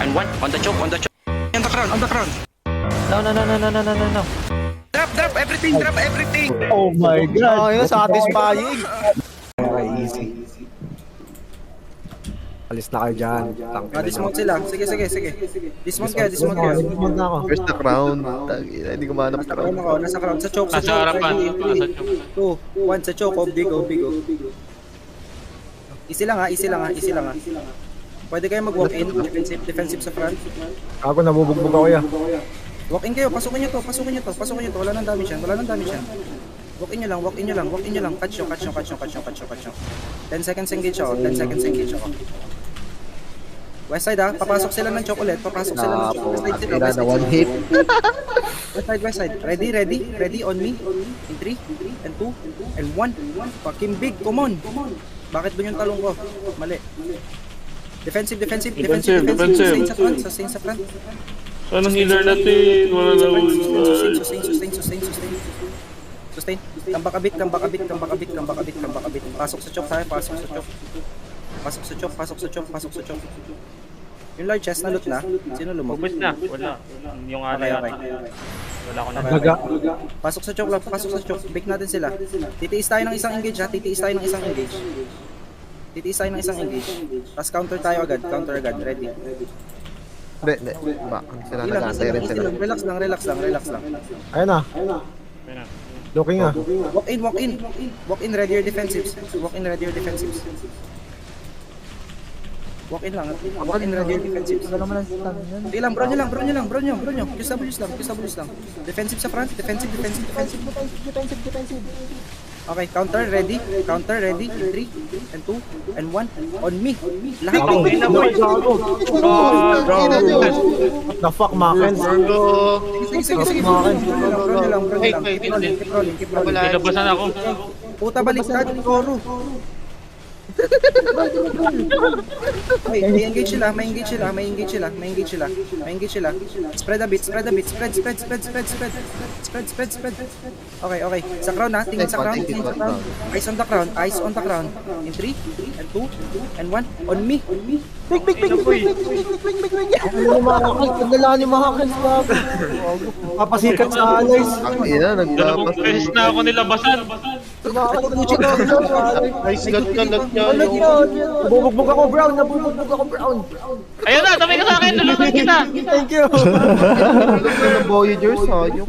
and 1. On the choke, on the choke. On the crown, on the crown. No. Drop everything, drop everything. Oh my God! Ay, satisfying. Okay, easy. Alis na kayo dyan. Dismount sila. Sige. Dismount kayo. Dismount na ako. Where's the crown? Tangina, hindi ko mahanap crown. Nasa crown. Sa choke. Nasa harapan. 3, 2, 1. Sa choke. Big O. Easy lang ha. Pwede kayo mag-walk in. Defensive sa front. Ako nabubugbog ako ya. Walk in kayo. Pasukin nyo to. Wala nang damage yan. Walk in nyo lang. Catch nyo. 10 seconds engage ako. West side ha. Papasok sila ng chocolate. West side. One hit. West side. Ready on me. In 3, and 2, and 1. Fucking big. Come on. Bakit doon yung talong ko? Mali. Defensive. Sustain sa front. Saan ang healer natin? Wala na Sustain. Kambak kabit. Pasok sa chok. Yung large chest na loot na. Sino lumog? Ubus na. Wala. Yung Okay. Wala ko na. Daga. Pasok sa chok. Bake natin sila. Titiis tayo ng isang engage ha. Titiis tayo ng isang engage. Tapos counter agad. Ready. Hindi. Sila nag-antay rin sila. Relax lang. Ayun na. Looking ah. Walk in, ready your defensives. Walk in, ready your defensives. Sige lang, bro nyo. QWs lang. Defensive sa front, defensive. Okay, counter ready. In 3, and 2, and 1. On me. Lahat ng What the fuck, Makens? Sige. Bro nyo lang. Keep rolling. Nilabasan ako. Puta baliktad, Koro. May engage sila. Spread a bit. Spread. Okay. Sa crown ha, tingin sa crown. Eyes on the crown. In 3, and 2, and 1. On me. Big. Nagdala ni Makens pa. Papasikat sa allies. Tangina, Dalawang beses na ako nilabasan. Nice gun ka lang niya. Nabubugbog ako, Brown. Ayun na, tabi ka sa akin. Tulungan kita. Thank you. Voyagers, sayang.